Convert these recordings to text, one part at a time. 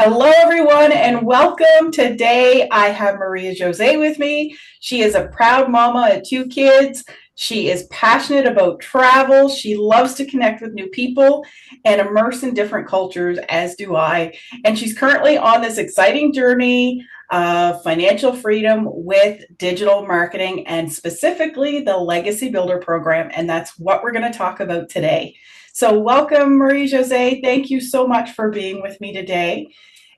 Hello, everyone, and welcome. Today, I have Maria Jose with me. She is a proud mama of two kids. She is passionate about travel. She loves to connect with new people and immerse in different cultures, as do I. And she's currently on this exciting journey of financial freedom with digital marketing and specifically the Legacy Builder program. And that's what we're going to talk about today. So, welcome, Marie Jose. Thank you so much for being with me today.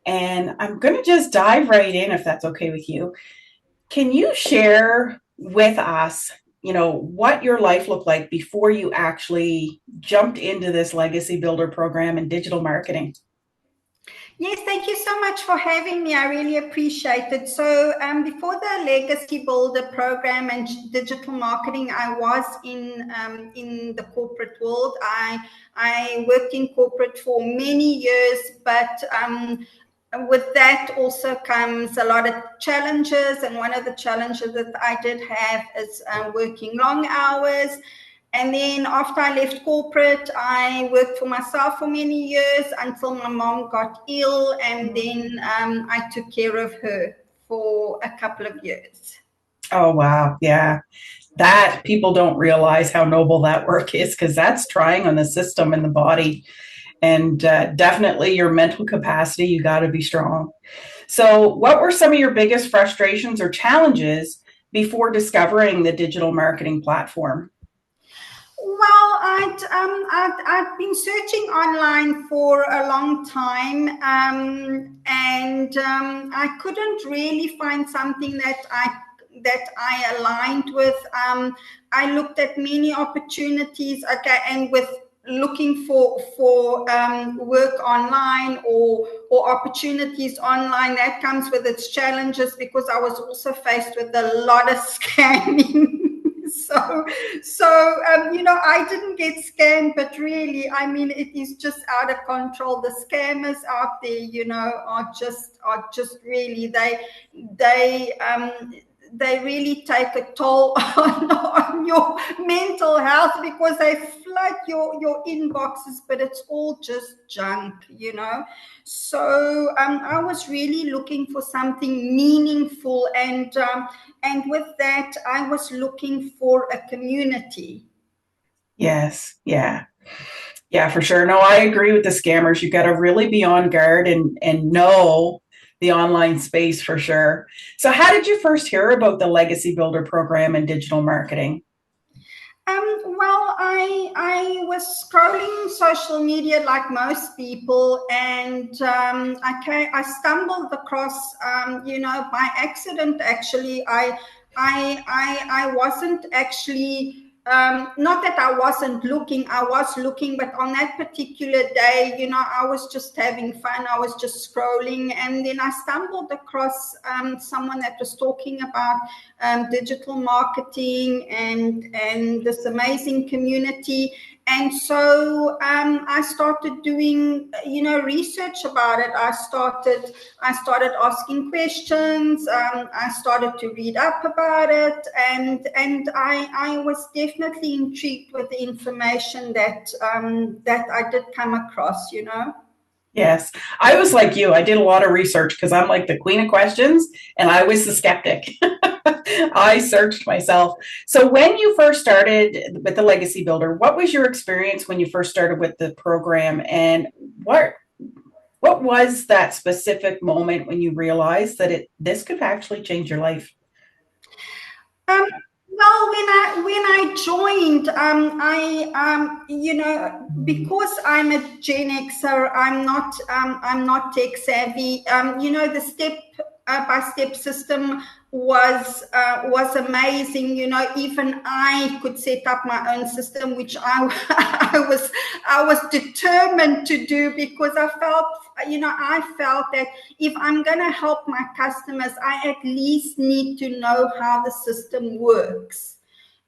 And I'm going to just dive right in if that's okay with you. Can you share with us, what your life looked like before you actually jumped into this Legacy Builder program and digital marketing? Yes, thank you so much for having me. I really appreciate it. So before the Legacy Builder program and digital marketing, I was in the corporate world. I worked in corporate for many years, but with that also comes a lot of challenges. And one of the challenges that I did have is working long hours. And then after I left corporate, I worked for myself for many years until my mom got ill. And then I took care of her for a couple of years. Oh, wow. Yeah. That people don't realize how noble that work is because that's trying on the system and the body. And definitely your mental capacity, you got to be strong. So, what were some of your biggest frustrations or challenges before discovering the digital marketing platform? Well, I'd been searching online for a long time, and I couldn't really find something that I aligned with. I looked at many opportunities, okay, and with looking for work online or opportunities online, that comes with its challenges because I was also faced with a lot of scamming. So I didn't get scammed, but really, I mean, it is just out of control. The scammers out there, are just really they really take a toll on your mental health because they flood your inboxes, but it's all just junk. So I was really looking for something meaningful, and with that, I was looking for a community. Yes. Yeah. Yeah, for sure. No, I agree with the scammers. You got to really be on guard and know the online space for sure. So, how did you first hear about the Legacy Builder program and digital marketing? Well, I was scrolling social media like most people, and I stumbled across, by accident. Actually, I wasn't actually. Not that I wasn't looking, I was looking, but on that particular day, I was just having fun. I was just scrolling, and then I stumbled across someone that was talking about digital marketing and this amazing community. And so I started doing research about it. I started asking questions. I started to read up about it, and I was definitely intrigued with the information that I did come across. Yes, I was like you. I did a lot of research because I'm like the queen of questions and I was the skeptic. I searched myself. So, when you first started with the Legacy Builder, what was your experience when you first started with the program, and what what was that specific moment when you realized that this could actually change your life? Um, well, when I joined, I because I'm a Gen Xer, I'm not tech savvy. The step by step system was amazing. Even I could set up my own system, which I was determined to do because I felt that if I'm going to help my customers, I at least need to know how the system works.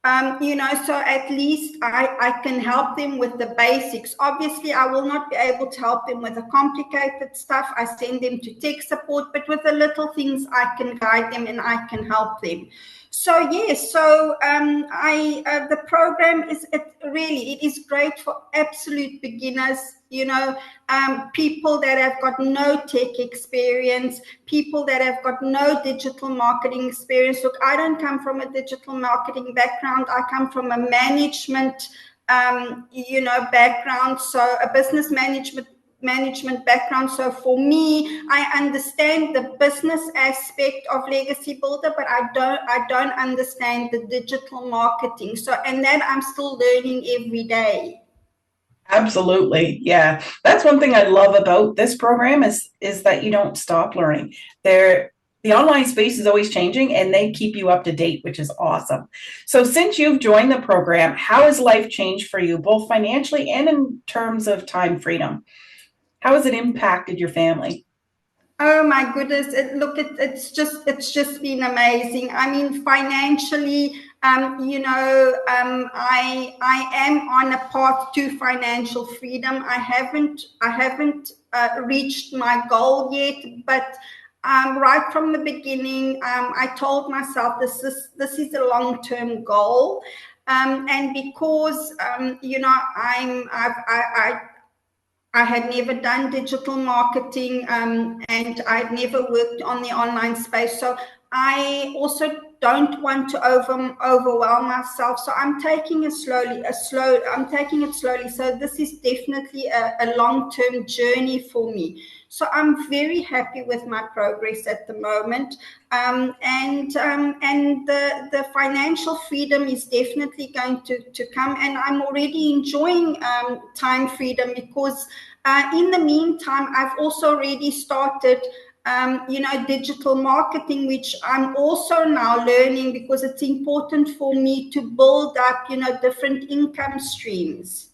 So at least I can help them with the basics. Obviously, I will not be able to help them with the complicated stuff. I send them to tech support, but with the little things, I can guide them and I can help them. So yes, so I the program is it is great for absolute beginners. People that have got no tech experience, people that have got no digital marketing experience. Look, I don't come from a digital marketing background. I come from a management background, so a business management background. So for me, I understand the business aspect of Legacy Builder, but I don't understand the digital marketing. So, and that I'm still learning every day. Absolutely. Yeah. That's one thing I love about this program is that you don't stop learning. There the online space is always changing and they keep you up to date, which is awesome. So since you've joined the program, how has life changed for you both financially and in terms of time freedom? How has it impacted your family? Oh my goodness! It's just been amazing. I mean, financially, I am on a path to financial freedom. I haven't reached my goal yet, but right from the beginning, I told myself this is a long-term goal, and because I had never done digital marketing, and I'd never worked on the online space. So I also don't want to overwhelm myself. So I'm taking it slowly. So this is definitely a long-term journey for me. So I'm very happy with my progress at the moment. And the financial freedom is definitely going to come. And I'm already enjoying time freedom because in the meantime, I've also already started, digital marketing, which I'm also now learning because it's important for me to build up, different income streams.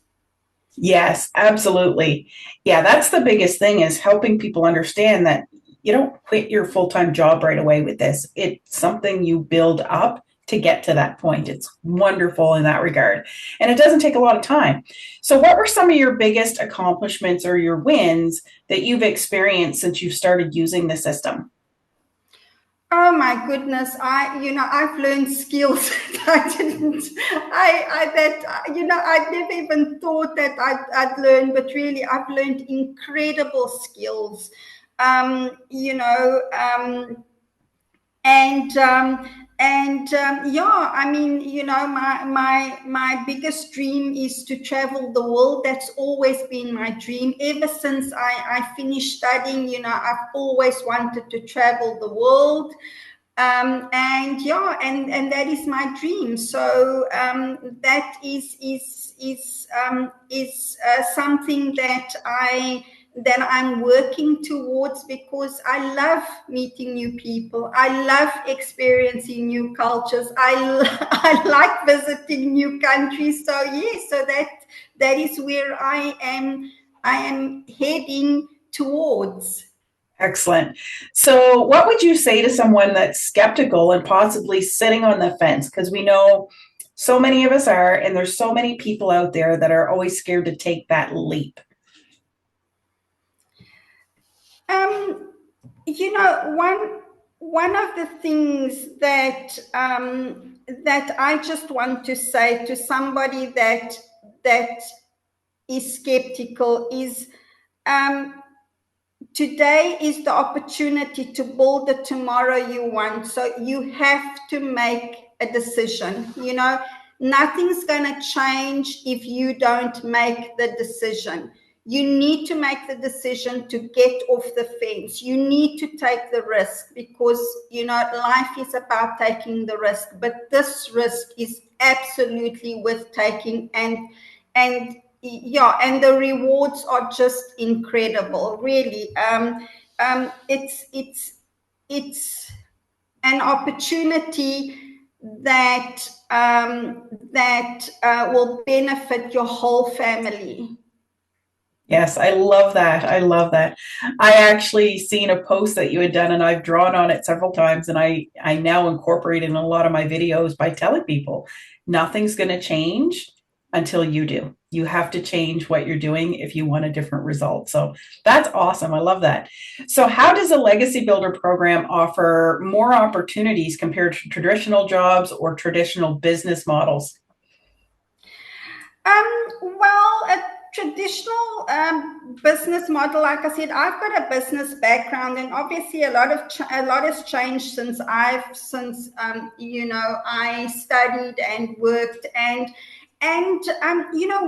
Yes, absolutely. Yeah, that's the biggest thing is helping people understand that you don't quit your full-time job right away with this. It's something you build up to get to that point. It's wonderful in that regard. And it doesn't take a lot of time. So what were some of your biggest accomplishments or your wins that you've experienced since you started using the system? Oh my goodness. I've learned skills that I didn't, I'd never even thought that I'd learn, but really I've learned incredible skills. Um, you know, um, and yeah, I mean, my biggest dream is to travel the world. That's always been my dream ever since I finished studying. I've always wanted to travel the world. And yeah, and that is my dream. So that is something that I'm working towards because I love meeting new people. I love experiencing new cultures. I like visiting new countries. So yes, so that is where I am heading towards. Excellent. So, what would you say to someone that's skeptical and possibly sitting on the fence? Because we know so many of us are, and there's so many people out there that are always scared to take that leap. Um, one of the things that I just want to say to somebody that is skeptical is, um, today is the opportunity to build the tomorrow you want. So you have to make a decision. Nothing's going to change if you don't make the decision. You need to make the decision to get off the fence. You need to take the risk because, life is about taking the risk. But this risk is absolutely worth taking. And yeah, and the rewards are just incredible, really. It's an opportunity that will benefit your whole family. Yes, I love that. I love that. I actually seen a post that you had done, and I've drawn on it several times, and I now incorporate it in a lot of my videos by telling people nothing's going to change until you do. you have to change what you're doing if you want a different result. So that's awesome. I love that. So, how does a Legacy Builder program offer more opportunities compared to traditional jobs or traditional business models? Well, a traditional business model, like I said, I've got a business background, and obviously a lot has changed since I studied and worked, and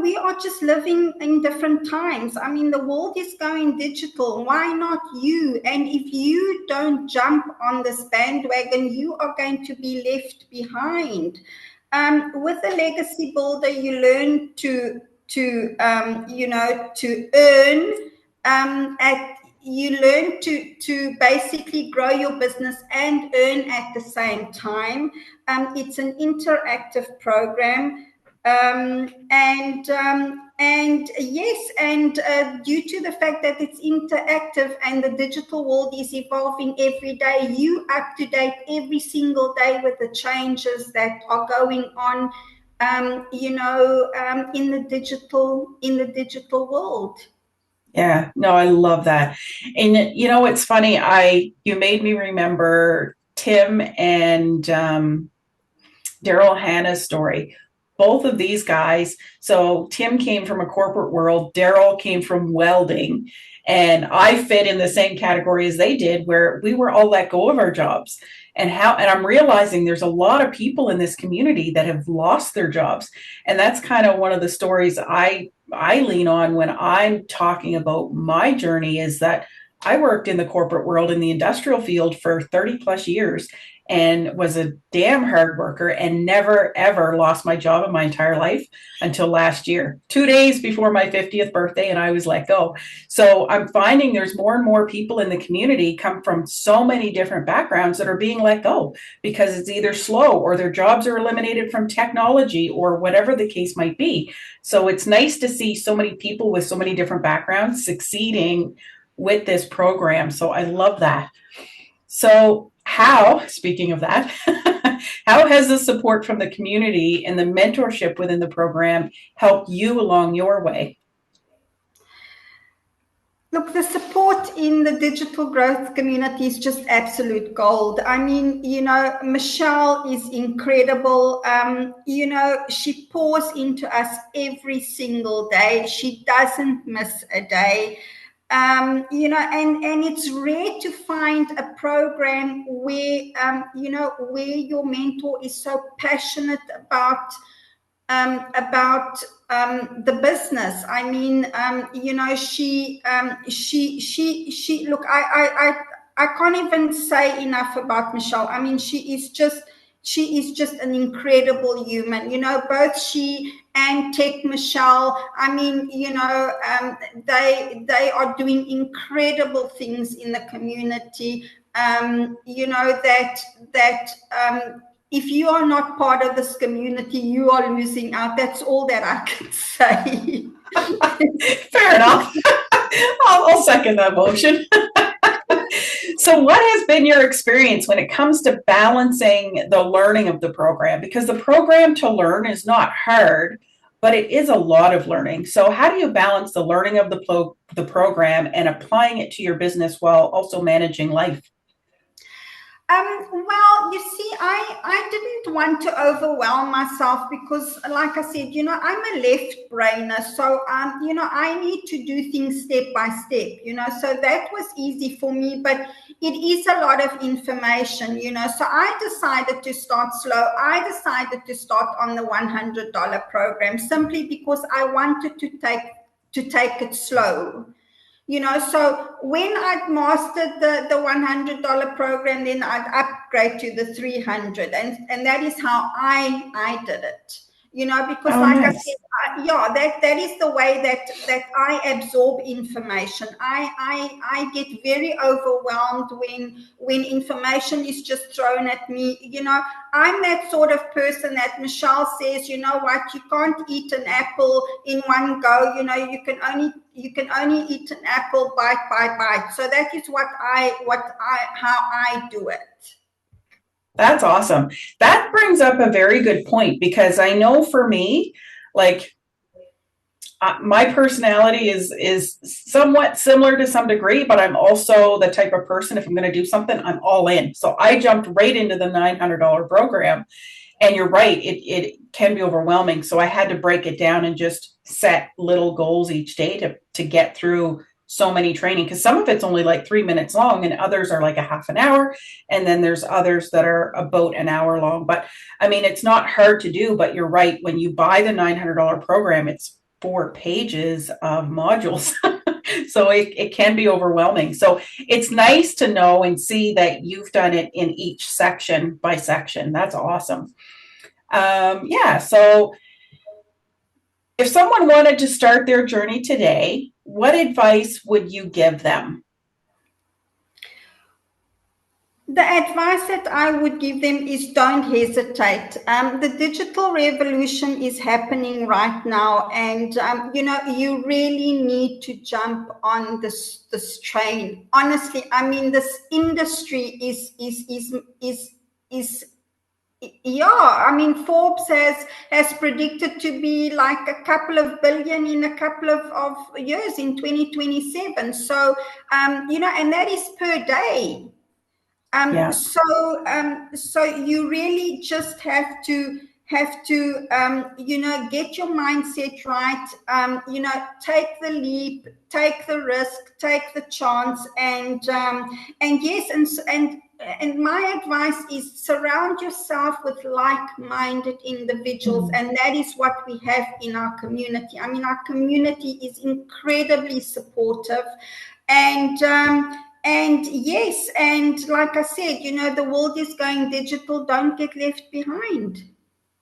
we are just living in different times. I mean, the world is going digital. Why not you? And if you don't jump on this bandwagon, you are going to be left behind. With a legacy builder, you learn to earn at you learn to basically grow your business and earn at the same time. It's an interactive program, and yes, and due to the fact that it's interactive and the digital world is evolving every day, you up to date every single day with the changes that are going on, in the digital world. Yeah, no, I love that. And you know, it's funny, I you made me remember Tim and Daryl Hannah's story. Both of these guys, so Tim came from a corporate world, Daryl came from welding, and I fit in the same category as they did, where we were all let go of our jobs. And I'm realizing there's a lot of people in this community that have lost their jobs. And that's kind of one of the stories I lean on when I'm talking about my journey, is that I worked in the corporate world in the industrial field for 30 plus years and was a damn hard worker and never ever lost my job in my entire life until last year, 2 days before my 50th birthday, and I was let go. So I'm finding there's more and more people in the community come from so many different backgrounds that are being let go because it's either slow or their jobs are eliminated from technology or whatever the case might be. So it's nice to see so many people with so many different backgrounds succeeding with this program. So I love that. So, speaking of that, how has the support from the community and the mentorship within the program helped you along your way? Look, the support in the digital growth community is just absolute gold. I mean, Michelle is incredible. She pours into us every single day. She doesn't miss a day. And it's rare to find a program where your mentor is so passionate the business. I mean, she. Look, I can't even say enough about Michelle. I mean, she is just an incredible human. Both she and Tech Michelle. I mean, they are doing incredible things in the community. If you are not part of this community, you are losing out. That's all that I can say. Fair enough. I'll second that motion. So, what has been your experience when it comes to balancing the learning of the program? Because the program to learn is not hard, but it is a lot of learning. So, how do you balance the learning of the program and applying it to your business while also managing life? Well, you see, I didn't want to overwhelm myself because, like I said, I'm a left brainer. So, I need to do things step by step, so that was easy for me, but it is a lot of information, so I decided to start slow. I decided to start on the $100 program simply because I wanted to take it slow. So when I'd mastered the $100 program, then I'd upgrade to the 300, and that is how I did it. Because Oh, like I said, nice. yeah, that is the way that I absorb information. I get very overwhelmed when information is just thrown at me. I'm that sort of person that Michelle says, you know what, you can't eat an apple in one go. You can only eat an apple bite by bite. So that is how I do it. That's awesome. That brings up a very good point because I know for me, like My personality is somewhat similar to some degree, but I'm also the type of person, if I'm going to do something, I'm all in. So I jumped right into the $900 program. And you're right, it can be overwhelming. So I had to break it down and just set little goals each day to get through so many training, because some of it's only like 3 minutes long and others are like a half an hour. And then there's others that are about an hour long. But I mean, it's not hard to do, but you're right. When you buy the $900 program, it's 4 pages of modules. So it can be overwhelming. So it's nice to know and see that you've done it in each section by section. That's awesome. Yeah, so if someone wanted to start their journey today, what advice would you give them? The advice that I would give them is don't hesitate. The digital revolution is happening right now, and you really need to jump on this train. Honestly, I mean, this industry is yeah. I mean, Forbes has predicted to be like a couple of billion in a couple of years in 2027. So and that is per day. Yeah. So you really just have to get your mindset right. Take the leap, take the risk, take the chance, and yes, and my advice is surround yourself with like-minded individuals, Mm-hmm. and that is what we have in our community. I mean, our community is incredibly supportive, and yes, and like I said, the world is going digital. Don't get left behind.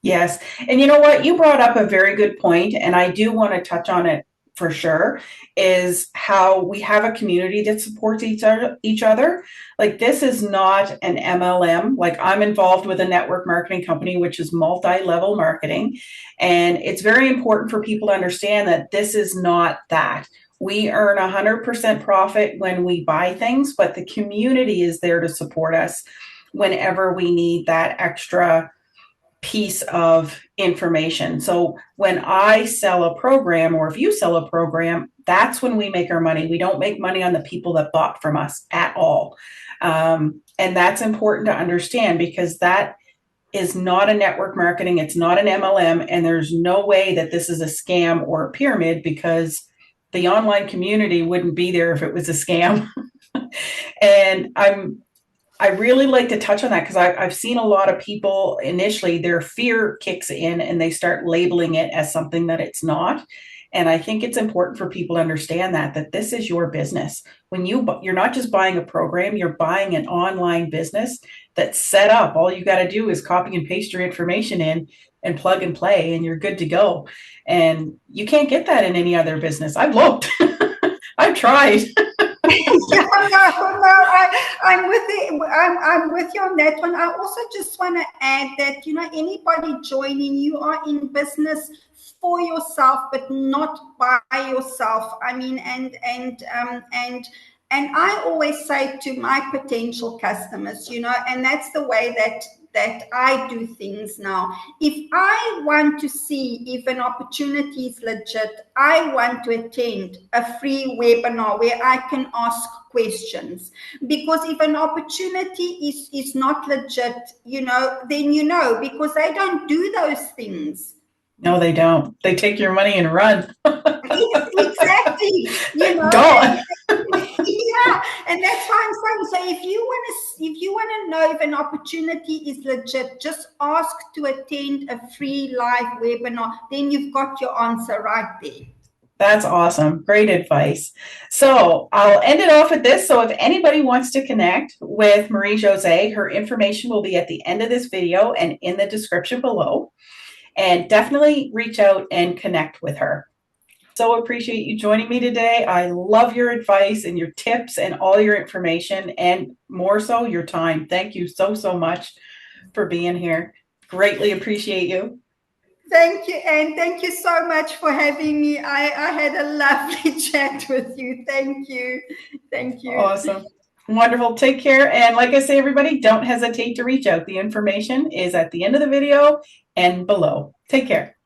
Yes. And you know what? You brought up a very good point, and I do want to touch on it for sure, is how we have a community that supports each other. Like this is not an MLM. Like I'm involved with a network marketing company, which is multi-level marketing. And it's very important for people to understand that this is not that. We earn 100% profit when we buy things, but the community is there to support us whenever we need that extra piece of information. So when I sell a program, or if you sell a program, that's when we make our money. We don't make money on the people that bought from us at all. And that's important to understand, because that is not a network marketing. It's not an MLM. And there's no way that this is a scam or a pyramid, because the online community wouldn't be there if it was a scam. And I really like to touch on that, because I've seen a lot of people initially, their fear kicks in and they start labeling it as something that it's not. And I think it's important for people to understand that this is your business. When you're not just buying a program, you're buying an online business that's set up. All you got to do is copy and paste your information in and plug and play, and you're good to go. And you can't get that in any other business. I've looked, I've tried. Yeah, no, I'm with it. I'm with you on that one. I also just want to add that anybody joining, you are in business for yourself, but not by yourself. I mean, and I always say to my potential customers, and that's the way that I do things now. If I want to see if an opportunity is legit, I want to attend a free webinar where I can ask questions. Because if an opportunity is not legit, then because they don't do those things. No, they don't. They take your money and run. Exactly. Gone. Yeah, and that's why I'm saying. So if you want to know if an opportunity is legit, just ask to attend a free live webinar. Then you've got your answer right there. That's awesome. Great advice. So I'll end it off with this. So if anybody wants to connect with Marie Jose, her information will be at the end of this video and in the description below. And definitely reach out and connect with her. So appreciate you joining me today. I love your advice and your tips and all your information, and more so your time. Thank you so much for being here. Greatly appreciate you. Thank you, and thank you so much for having me. I had a lovely chat with you. Thank you. Thank you. Awesome. Wonderful. Take care. And like I say, everybody, don't hesitate to reach out. The information is at the end of the video and below. Take care.